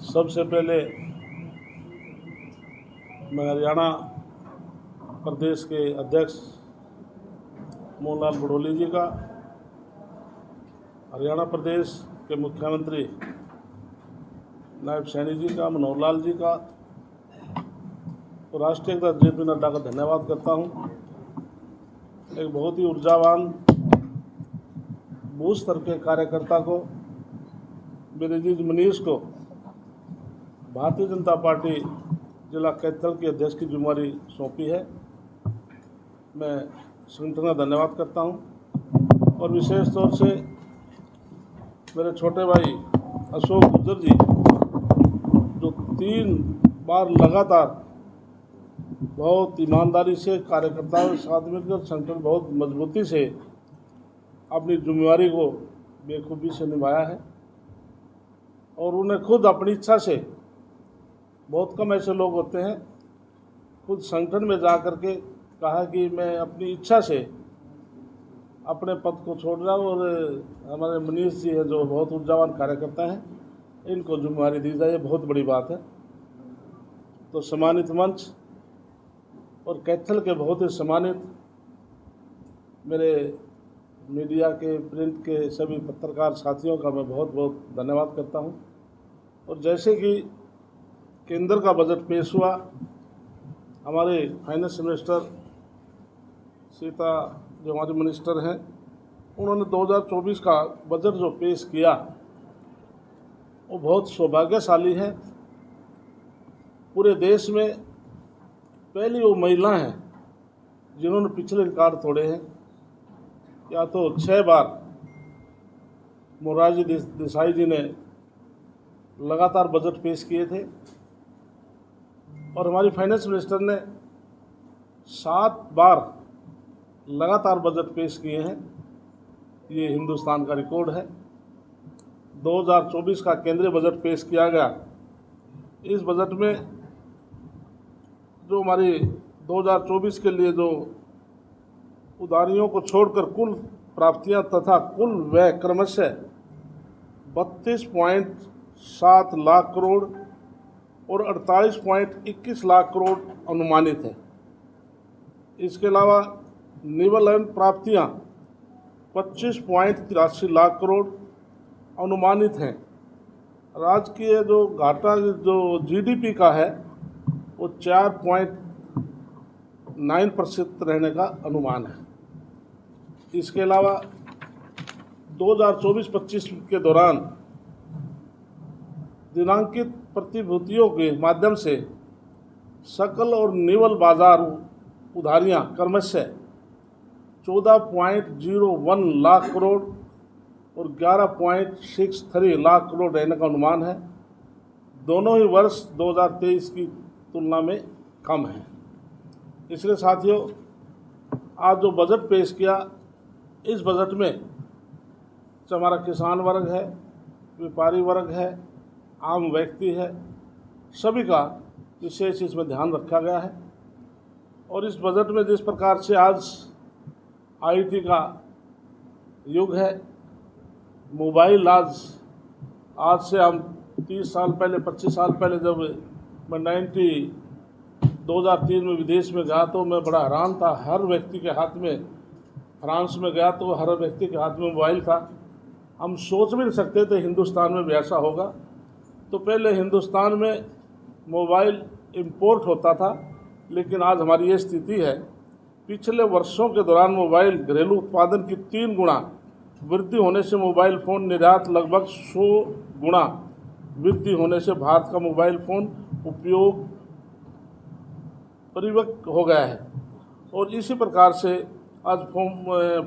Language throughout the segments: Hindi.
सबसे पहले मैं हरियाणा प्रदेश के अध्यक्ष मोहन लाल बड़ोली जी का, हरियाणा प्रदेश के मुख्यमंत्री नायब सैनी जी का, मनोहर लाल जी का और राष्ट्रीय अध्यक्ष JP नड्डा का धन्यवाद करता हूं। एक बहुत ही ऊर्जावान बूथ स्तर के कार्यकर्ता को, मेरे जीज मनीष को भारतीय जनता पार्टी जिला कैथल की अध्यक्ष की जिम्मेदारी सौंपी है। मैं संगठन का धन्यवाद करता हूं और विशेष तौर से मेरे छोटे भाई अशोक गुर्जर जी, जो 3 बार लगातार बहुत ईमानदारी से कार्यकर्ताओं के साथ मिलकर संगठन बहुत मजबूती से अपनी जिम्मेदारी को बेखूबी से निभाया है और उन्हें खुद अपनी इच्छा से, बहुत कम ऐसे लोग होते हैं, खुद संगठन में जा कर के कहा कि मैं अपनी इच्छा से अपने पद को छोड़ रहा हूँ और हमारे मनीष जी हैं जो बहुत ऊर्जावान कार्यकर्ता हैं, इनको जिम्मेदारी दी जाए, बहुत बड़ी बात है। तो सम्मानित मंच और कैथल के बहुत ही सम्मानित मेरे मीडिया के, प्रिंट के सभी पत्रकार साथियों का मैं बहुत बहुत धन्यवाद करता हूं। और जैसे कि केंद्र का बजट पेश हुआ, हमारे फाइनेंस मिनिस्टर सीता जो हमारे मिनिस्टर हैं, उन्होंने 2024 का बजट जो पेश किया वो बहुत सौभाग्यशाली है। पूरे देश में पहली वो महिला हैं जिन्होंने पिछले रिकॉर्ड तोड़े हैं। या तो 6 बार मोरारजी देसाई जी ने लगातार बजट पेश किए थे और हमारी फाइनेंस मिनिस्टर ने 7 बार लगातार बजट पेश किए हैं। ये हिंदुस्तान का रिकॉर्ड है। 2024 का केंद्रीय बजट पेश किया गया। इस बजट में जो हमारी 2024 के लिए जो उधारियों को छोड़कर कुल प्राप्तियां तथा कुल व्यय क्रमशः 32.7 लाख करोड़ और 48.21 लाख करोड़ अनुमानित है। इसके अलावा निवल एवं प्राप्तियां 25.83 लाख करोड़ अनुमानित हैं। राज्य की जो घाटा जो GDP का है वो 4.9% रहने का अनुमान है। इसके अलावा 2024-25 के दौरान दिनांकित प्रतिभूतियों के माध्यम से सकल और निवल बाजार उधारियां क्रमशः 14.01 लाख करोड़ और 11.63 लाख करोड़ रहने का अनुमान है। दोनों ही वर्ष 2023 की तुलना में कम है। इसलिए साथियों, आज जो बजट पेश किया, इस बजट में जो हमारा किसान वर्ग है, व्यापारी वर्ग है, आम व्यक्ति है, सभी का विशेष इसमें ध्यान रखा गया है। और इस बजट में जिस प्रकार से आज IT का युग है, मोबाइल आज से हम 30 साल पहले, 25 साल पहले जब मैं 2003 में विदेश में गया तो मैं बड़ा हैरान था। हर व्यक्ति के हाथ में, फ्रांस में गया तो हर व्यक्ति के हाथ में मोबाइल था। हम सोच भी नहीं सकते थे हिंदुस्तान में भी ऐसा होगा। तो पहले हिंदुस्तान में मोबाइल इंपोर्ट होता था, लेकिन आज हमारी ये स्थिति है। पिछले वर्षों के दौरान मोबाइल घरेलू उत्पादन की 3 गुना वृद्धि होने से मोबाइल फ़ोन निर्यात लगभग 100 गुना वृद्धि होने से भारत का मोबाइल फ़ोन उपयोग परिपक्व हो गया है। और इसी प्रकार से आज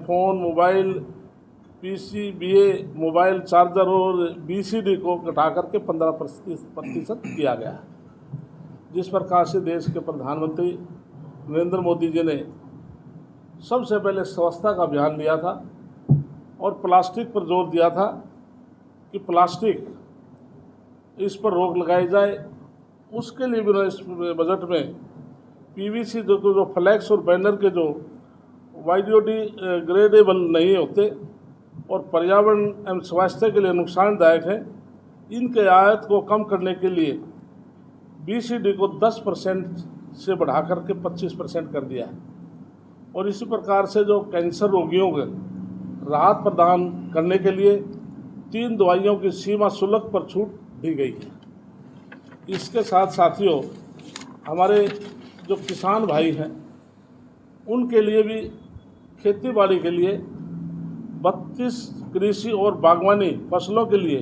phone, mobile, PCBA, mobile charger और BCD को घटा करके 15% किया गया है। जिस प्रकार से देश के प्रधानमंत्री नरेंद्र मोदी जी ने सबसे पहले स्वच्छता का अभियान लिया था और प्लास्टिक पर जोर दिया था कि प्लास्टिक, इस पर रोक लगाई जाए, उसके लिए भी इस बजट में PVC जो फ्लैक्स और बैनर के जो बायोडिग्रेडेबल नहीं होते और पर्यावरण एवं स्वास्थ्य के लिए नुकसानदायक है, इनके आयात को कम करने के लिए BCD को 10% से बढ़ा करके 25% कर दिया है। और इसी प्रकार से जो कैंसर रोगियों को राहत प्रदान करने के लिए 3 दवाइयों की सीमा शुल्क पर छूट दी गई है। इसके साथ साथियों, हमारे जो किसान भाई हैं उनके लिए भी खेती बाड़ी के लिए 32 कृषि और बागवानी फसलों के लिए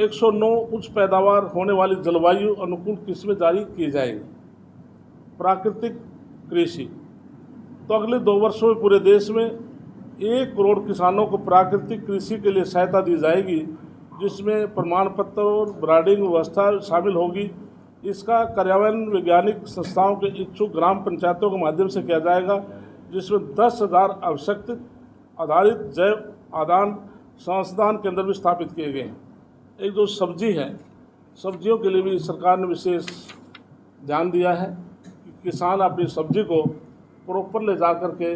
109 उच्च पैदावार होने वाली जलवायु अनुकूल किस्में जारी की जाएंगी। प्राकृतिक कृषि तो अगले 2 वर्षों में पूरे देश में 1 करोड़ किसानों को प्राकृतिक कृषि के लिए सहायता दी जाएगी, जिसमें प्रमाण पत्र और ब्रांडिंग व्यवस्था शामिल होगी। इसका कार्यान्वयन वैज्ञानिक संस्थाओं के इच्छुक ग्राम पंचायतों के माध्यम से किया जाएगा, जिसमें 10,000 आवश्यक आधारित जैव आदान संस्थान केंद्र भी स्थापित किए गए हैं। एक जो सब्जी है, सब्जियों के लिए भी सरकार ने विशेष ध्यान दिया है कि किसान अपनी सब्जी को प्रॉपर ले जा कर के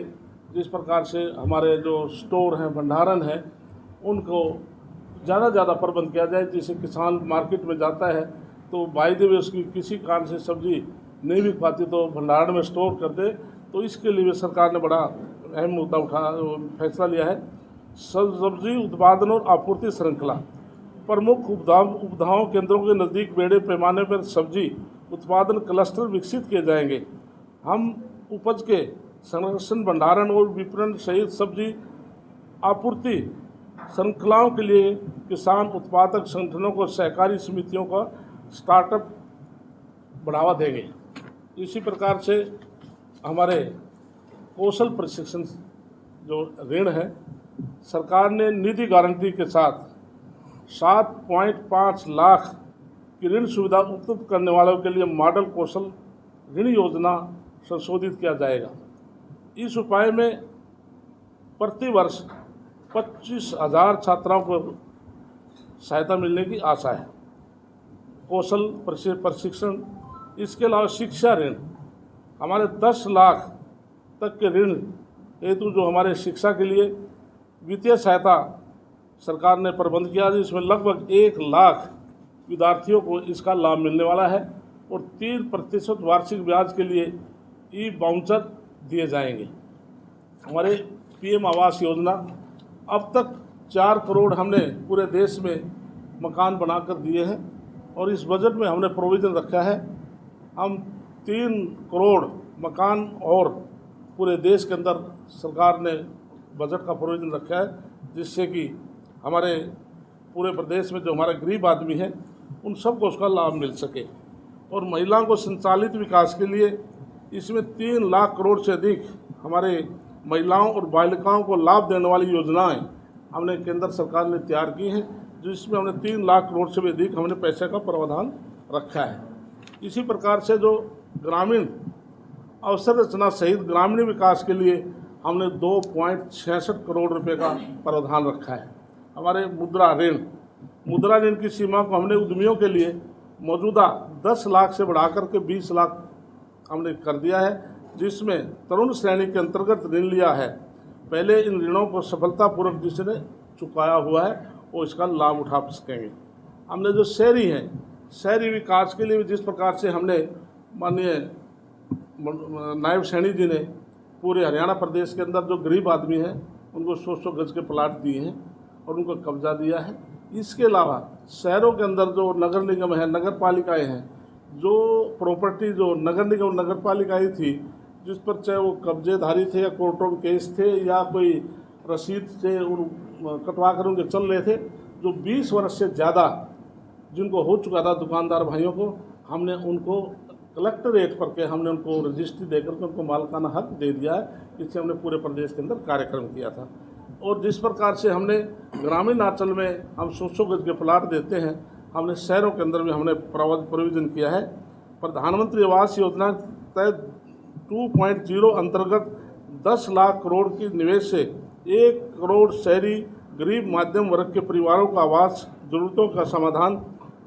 जिस प्रकार से हमारे जो स्टोर हैं, भंडारण है, उनको ज़्यादा प्रबंध किया जाए, जिससे किसान मार्केट में जाता है तो बाय द वे उसकी किसी कारण से सब्जी नहीं बिक पाती तो भंडारण में स्टोर कर दे। तो इसके लिए भी सरकार ने बड़ा अहम मुद्दा फैसला लिया है। सब्जी उत्पादन और आपूर्ति श्रृंखला प्रमुख उपभोक्ताओं केंद्रों के नज़दीक बड़े पैमाने पर सब्जी उत्पादन क्लस्टर विकसित किए जाएंगे। हम उपज के संरक्षण, भंडारण और विपणन सहित सब्जी आपूर्ति श्रृंखलाओं के लिए किसान उत्पादक संगठनों को सहकारी समितियों का स्टार्टअप बढ़ावा देंगे। इसी प्रकार से हमारे कौशल प्रशिक्षण जो ऋण है, सरकार ने निधि गारंटी के साथ 7.5 लाख की ऋण सुविधा उपलब्ध करने वालों के लिए मॉडल कौशल ऋण योजना संशोधित किया जाएगा। इस उपाय में प्रति वर्ष 25,000 छात्राओं को सहायता मिलने की आशा है। कौशल प्रशिक्षण, इसके अलावा शिक्षा ऋण, हमारे 10 लाख तक के ऋण हेतु जो हमारे शिक्षा के लिए वित्तीय सहायता सरकार ने प्रबंध किया, जिसमें लगभग 1 लाख विद्यार्थियों को इसका लाभ मिलने वाला है और 3% वार्षिक ब्याज के लिए ई-वाउचर दिए जाएंगे। हमारे PM आवास योजना, अब तक 4 करोड़ हमने पूरे देश में मकान बनाकर दिए हैं और इस बजट में हमने प्रोविज़न रखा है, हम 3 करोड़ मकान और पूरे देश के अंदर सरकार ने बजट का प्रोविज़न रखा है, जिससे कि हमारे पूरे प्रदेश में जो हमारा गरीब आदमी है उन सबको उसका लाभ मिल सके। और महिलाओं को संचालित विकास के लिए इसमें 3 लाख करोड़ से अधिक हमारे महिलाओं और बालिकाओं को लाभ देने वाली योजनाएं हमने केंद्र सरकार ने तैयार की हैं, जिसमें हमने 3 लाख करोड़ से भी अधिक हमने पैसे का प्रावधान रखा है। इसी प्रकार से जो ग्रामीण अवसंरचना सहित ग्रामीण विकास के लिए हमने 2.66 करोड़ रुपए का प्रावधान रखा है। हमारे मुद्रा ऋण की सीमा को हमने उद्यमियों के लिए मौजूदा 10 लाख से बढ़ाकर के 20 लाख हमने कर दिया है, जिसमें तरुण श्रेणी के अंतर्गत ऋण लिया है। पहले इन ऋणों को सफलतापूर्वक जिसने चुकाया हुआ है वो इसका लाभ उठा सकेंगे। हमने जो शहरी हैं, शहरी विकास के लिए जिस प्रकार से हमने माननीय नायब सैनी जी ने पूरे हरियाणा प्रदेश के अंदर जो गरीब आदमी हैं उनको 100 गज के प्लाट दिए हैं और उनको कब्जा दिया है। इसके अलावा शहरों के अंदर जो नगर निगम है, नगर पालिकाएँ हैं, जो प्रॉपर्टी जो नगर निगम नगर पालिकाएँ थी, जिस पर चाहे वो कब्जेधारी थे या कोर्टों में केस थे या कोई रसीद से उन कटवा कर उनके चल रहे थे, जो 20 वर्ष से ज़्यादा जिनको हो चुका था दुकानदार भाइयों को, हमने उनको कलेक्टरेट पर के हमने उनको रजिस्ट्री देकर के उनको मालिकाना हक दे दिया है। इससे हमने पूरे प्रदेश के अंदर कार्यक्रम किया था। और जिस प्रकार से हमने ग्रामीण अंचल में हम 100 गज के प्लाट देते हैं, हमने शहरों के अंदर भी हमने प्रोविज़न किया है। प्रधानमंत्री आवास योजना तहत 2.0 अंतर्गत 10 लाख करोड़ की निवेश से 1 करोड़ शहरी गरीब मध्यम वर्ग के परिवारों का आवास जरूरतों का समाधान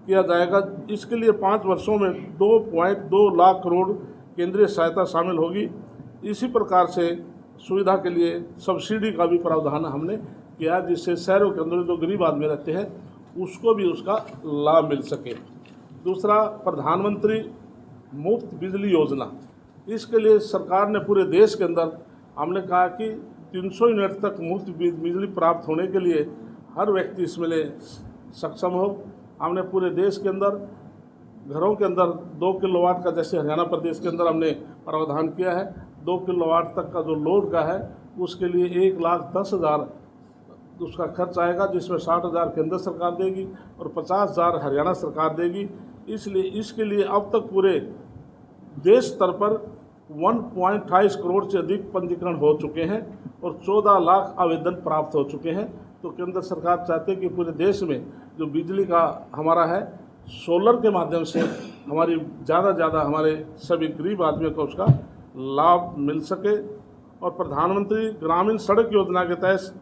किया जाएगा। इसके लिए 5 वर्षों में 2.2 लाख करोड़ केंद्रीय सहायता शामिल होगी। इसी प्रकार से सुविधा के लिए सब्सिडी का भी प्रावधान हमने किया, जिससे शहरों के अंदर जो गरीब आदमी रहते हैं उसको भी उसका लाभ मिल सके। दूसरा, प्रधानमंत्री मुफ्त बिजली योजना, इसके लिए सरकार ने पूरे देश के अंदर हमने कहा कि 300 यूनिट तक मुफ्त बिजली प्राप्त होने के लिए हर व्यक्ति इसमें सक्षम हो। हमने पूरे देश के अंदर घरों के अंदर 2 किलोवाट का, जैसे हरियाणा प्रदेश के अंदर हमने प्रावधान किया है, 2 किलोवाट तक का जो लोड का है उसके लिए 1,10,000 उसका खर्च आएगा, जिसमें 60,000 केंद्र सरकार देगी और 50,000 हरियाणा सरकार देगी। इसलिए इसके लिए अब तक पूरे देश स्तर पर 1.28 करोड़ से अधिक पंजीकरण हो चुके हैं और 14 लाख आवेदन प्राप्त हो चुके हैं। तो केंद्र सरकार चाहते हैं कि पूरे देश में जो बिजली का हमारा है, सोलर के माध्यम से हमारी ज़्यादा हमारे सभी गरीब आदमियों को उसका लाभ मिल सके। और प्रधानमंत्री ग्रामीण सड़क योजना के तहत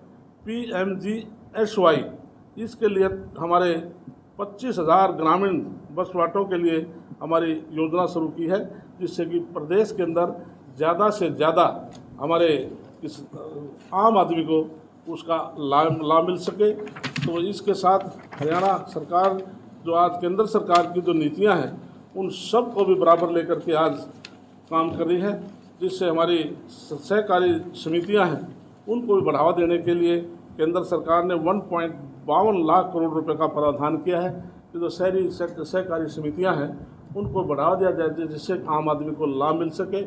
PMGSY, इसके लिए हमारे 25,000 ग्रामीण बसवाटों के लिए हमारी योजना शुरू की है, जिससे कि प्रदेश के अंदर ज़्यादा से ज़्यादा हमारे इस आम आदमी को उसका लाभ मिल सके। तो इसके साथ हरियाणा सरकार जो आज केंद्र सरकार की जो नीतियां हैं उन सब को भी बराबर लेकर के आज काम कर रही है, जिससे हमारी सहकारी समितियां हैं उनको भी बढ़ावा देने के लिए केंद्र सरकार ने 1.52 लाख करोड़ रुपए का प्रावधान किया है कि जो शहरी सहकारी समितियां हैं उनको बढ़ावा दिया जाए, जिससे आम आदमी को लाभ मिल सके।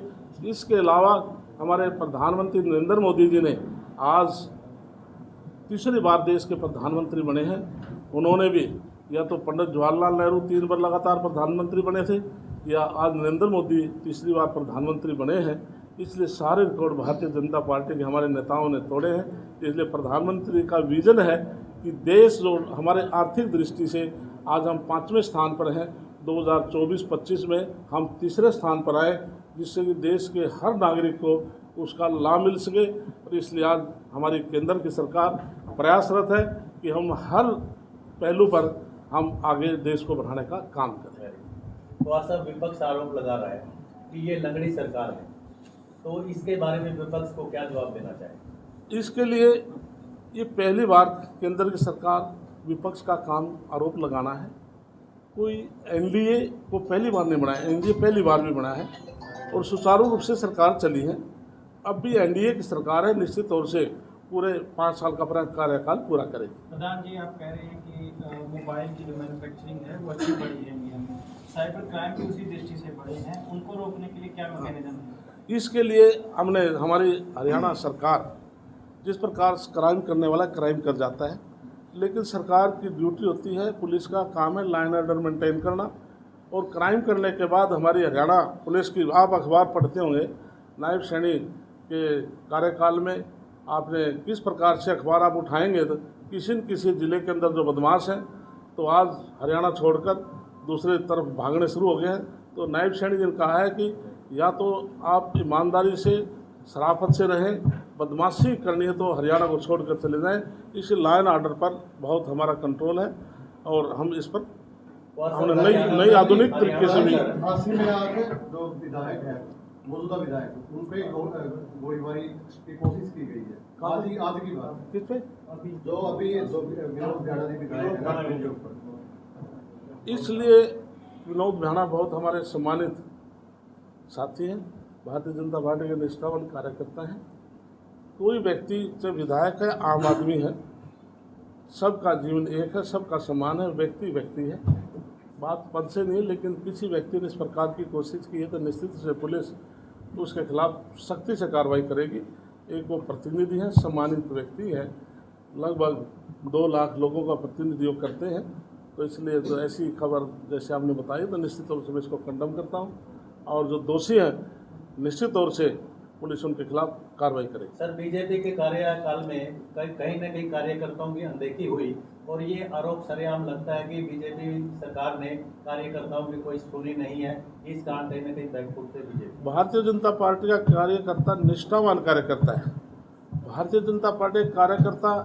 इसके अलावा हमारे प्रधानमंत्री नरेंद्र मोदी जी ने आज तीसरी बार देश के प्रधानमंत्री बने हैं। उन्होंने भी या तो पंडित जवाहरलाल नेहरू 3 बार लगातार प्रधानमंत्री बने थे, या आज नरेंद्र मोदी तीसरी बार प्रधानमंत्री बने हैं। इसलिए सारे रिकॉर्ड भारतीय जनता पार्टी के हमारे नेताओं ने तोड़े हैं। इसलिए प्रधानमंत्री का विजन है कि देश जो हमारे आर्थिक दृष्टि से आज हम 5वें स्थान पर हैं, 2024-25 में हम तीसरे स्थान पर आए, जिससे कि देश के हर नागरिक को उसका लाभ मिल सके। और इसलिए आज हमारी केंद्र की सरकार प्रयासरत है कि हम हर पहलू पर हम आगे देश को बढ़ाने का काम करें। तो आज सब विपक्ष आरोप लगा रहा है कि ये लंगड़ी सरकार है, तो इसके बारे में विपक्ष को क्या जवाब देना चाहिए? इसके लिए ये पहली बार केंद्र की सरकार विपक्ष का काम आरोप लगाना है। कोई एनडीए को पहली बार नहीं बनाया, एनडीए पहली बार भी बना है और सुचारू रूप से सरकार चली है। अब भी एनडीए की सरकार है, निश्चित तौर से पूरे 5 साल का कार्यकाल पूरा करेगी। प्रधान जी, आप कह रहे हैं कि मोबाइल की जो मैन्युफैक्चरिंग है वो अच्छी बढ़ी है इंडिया में, साइबर क्राइम भी उसी दृष्टि से बढ़े हैं, उनको रोकने के लिए क्या मैकेनिज्म है? इसके लिए हमने हमारी हरियाणा सरकार जिस प्रकार क्राइम करने वाला क्राइम कर जाता है, लेकिन सरकार की ड्यूटी होती है, पुलिस का काम है लाइन ऑर्डर मेंटेन करना। और क्राइम करने के बाद हमारी हरियाणा पुलिस की, आप अखबार पढ़ते होंगे, नायब सैनी के कार्यकाल में आपने किस प्रकार से अखबार आप उठाएंगे तो किसी न किसी ज़िले के अंदर जो बदमाश हैं तो आज हरियाणा छोड़कर दूसरे तरफ भागने शुरू हो गए हैं। तो नायब सैनी जी ने कहा है कि या तो आप ईमानदारी से शराफत से रहें, बदमाशी करनी है तो हरियाणा को छोड़कर चले जाएं। इस लाइन ऑर्डर पर बहुत हमारा कंट्रोल है और हम इस पर हमने नई आधुनिक तरीके से भी। 80 में आकर जो विधायक है, मौजूदा विधायक, उन पे गोलीबारी की कोशिश की गई है। आज की बात किस पे? जो अभी विनोद बिहाड़ा जी विधायक है, इसलिए विनोद बिहाड़ा बहुत हमारे सम्मानित साथी हैं, भारतीय जनता पार्टी के निष्ठावान कार्यकर्ता हैं। कोई व्यक्ति चाहे विधायक है, आम आदमी है, सबका जीवन एक है, सबका सम्मान है, व्यक्ति व्यक्ति है, बात पद से नहीं। लेकिन किसी व्यक्ति ने इस प्रकार की कोशिश की है तो निश्चित से पुलिस उसके खिलाफ सख्ती से कार्रवाई करेगी। एक वो प्रतिनिधि है, सम्मानित व्यक्ति है, लगभग 2 लाख लोगों का प्रतिनिधित्व करते हैं, तो इसलिए जो ऐसी खबर जैसे आपने बताई तो निश्चित तौर से मैं इसको कंडम करता हूँ। और जो दोषी हैं निश्चित तौर से पुलिस उनके खिलाफ कार्रवाई करेगी। सर, बीजेपी के कार्यकाल में कहीं न कहीं कार्यकर्ताओं की अनदेखी हुई और ये आरोप सरेआम लगता है कि बीजेपी सरकार ने कार्यकर्ताओं की कोई सुनी नहीं है, इस कारण कहीं न कहीं बैकफुट है बीजेपी। भारतीय जनता पार्टी का कार्यकर्ता निष्ठावान कार्यकर्ता है। भारतीय जनता पार्टी का कार्यकर्ता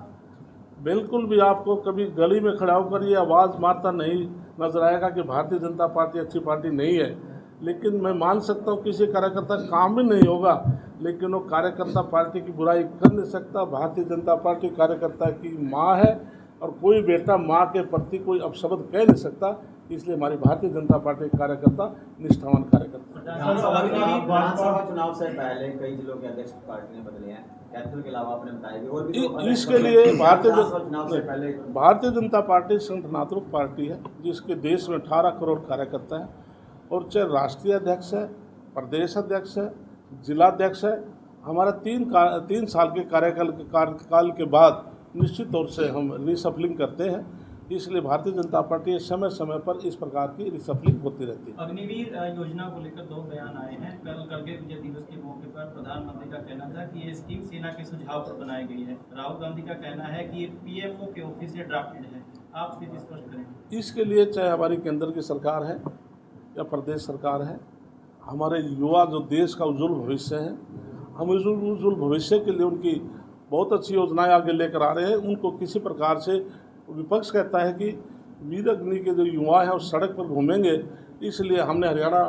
बिल्कुल भी आपको कभी गली में खड़ा होकर ये आवाज़ मारता नहीं नजर आएगा कि भारतीय जनता पार्टी अच्छी पार्टी नहीं है। लेकिन मैं मान सकता हूँ किसी कार्यकर्ता काम भी नहीं होगा, लेकिन वो कार्यकर्ता पार्टी की बुराई कर नहीं सकता। भारतीय जनता पार्टी कार्यकर्ता की माँ है और कोई बेटा माँ के प्रति कोई अपशब्द कह नहीं सकता। इसलिए हमारी भारतीय जनता पार्टी के कार्यकर्ता निष्ठावान कार्यकर्ता विधानसभा चुनाव से पहले कई जिलों के अध्यक्ष पार्टी ने बदले हैं, कैथल के अलावा आपने बताया भी, और भी तो अध्यक्ष इसके लिए चुनाव से पहले भारतीय जनता पार्टी संगठनात्मक पार्टी है जिसके देश में 18 करोड़ कार्यकर्ता है, और चाहे राष्ट्रीय अध्यक्ष है, प्रदेश अध्यक्ष है, जिलाध्यक्ष है, हमारा 3 साल के कार्यकाल के बाद निश्चित तौर से हम रिसफलिंग करते हैं। इसलिए भारतीय जनता पार्टी समय समय पर इस प्रकार की रिसफलिंग होती रहती है। अग्निवीर योजना को लेकर 2 बयान आए हैं। कल करगिल विजय दिवस के मौके पर प्रधानमंत्री का कहना था कि ये स्कीम सेना के सुझाव पर बनाई गई है। राहुल गांधी का कहना है कि ये पीएमओ के ऑफिस से ड्राफ्टेड है। आप स्थिति स्पष्ट करें। इसके लिए चाहे हमारी केंद्र की सरकार है या प्रदेश सरकार है, हमारे युवा जो देश का उज्जवल भविष्य है, हम उज्जवल भविष्य के लिए उनकी बहुत अच्छी योजनाएं आगे लेकर आ रहे हैं। उनको किसी प्रकार से विपक्ष कहता है कि वीर अग्नि के जो युवा हैं वो सड़क पर घूमेंगे, इसलिए हमने हरियाणा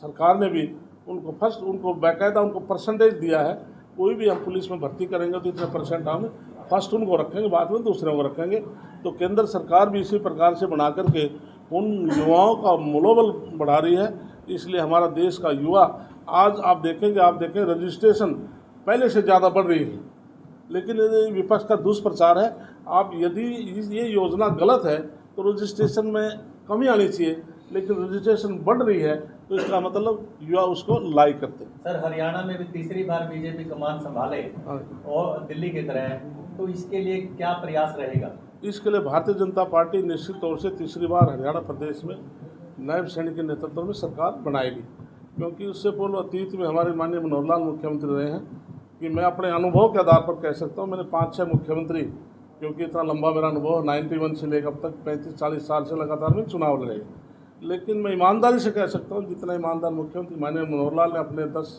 सरकार ने भी उनको बाकायदा उनको परसेंटेज दिया है। कोई भी हम पुलिस में भर्ती करेंगे तो इतने परसेंट हम फर्स्ट उनको रखेंगे, बाद में दूसरे को रखेंगे। तो केंद्र सरकार भी इसी प्रकार से बना करके उन युवाओं का मनोबल बढ़ा रही है। इसलिए हमारा देश का युवा आज आप देखें रजिस्ट्रेशन पहले से ज़्यादा बढ़ रही है, लेकिन यदि विपक्ष का दुष्प्रचार है। आप यदि ये योजना गलत है तो रजिस्ट्रेशन में कमी आनी चाहिए, लेकिन रजिस्ट्रेशन बढ़ रही है तो इसका मतलब युवा उसको लाइक करते हैं। सर, हरियाणा में भी तीसरी बार बीजेपी कमान संभाले और दिल्ली की तरह, तो इसके लिए क्या प्रयास रहेगा? इसके लिए भारतीय जनता पार्टी निश्चित तौर से तीसरी बार हरियाणा प्रदेश में नायब सैनिक के नेतृत्व में सरकार बनाएगी, क्योंकि उससे पूर्व अतीत में हमारे माननीय मनोहर लाल मुख्यमंत्री रहे हैं कि मैं अपने अनुभव के आधार पर कह सकता हूँ, मैंने 5-6 मुख्यमंत्री, क्योंकि इतना लंबा मेरा अनुभव 91 से लेकर अब तक 35-40 साल से लगातार में चुनाव लड़े, लेकिन मैं ईमानदारी से कह सकता हूँ जितना ईमानदार मुख्यमंत्री माननीय मनोहर लाल ने अपने 10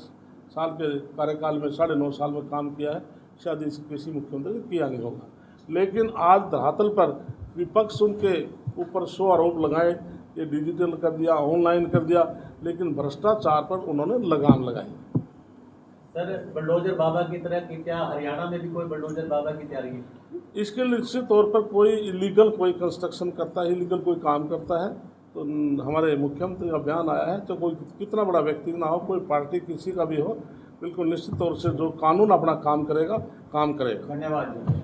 साल के कार्यकाल में 9.5 साल में काम किया है, शायद इसे किसी मुख्यमंत्री ने किया नहीं होगा। लेकिन आज धरातल पर विपक्ष उनके ऊपर 100 आरोप लगाए, ये डिजिटल कर दिया, ऑनलाइन कर दिया, लेकिन भ्रष्टाचार पर उन्होंने लगाम लगाई। सर, बुलडोजर बाबा की तरह कि क्या हरियाणा में भी कोई बुलडोजर बाबा की तैयारी है? इसके लिए निश्चित तौर पर कोई इलीगल कोई कंस्ट्रक्शन करता है, इलीगल कोई काम करता है, तो हमारे मुख्यमंत्री का बयान आया है, तो कोई कितना बड़ा व्यक्ति ना हो, कोई पार्टी किसी का भी हो, बिल्कुल निश्चित तौर से जो कानून अपना काम करेगा, काम करेगा। धन्यवाद।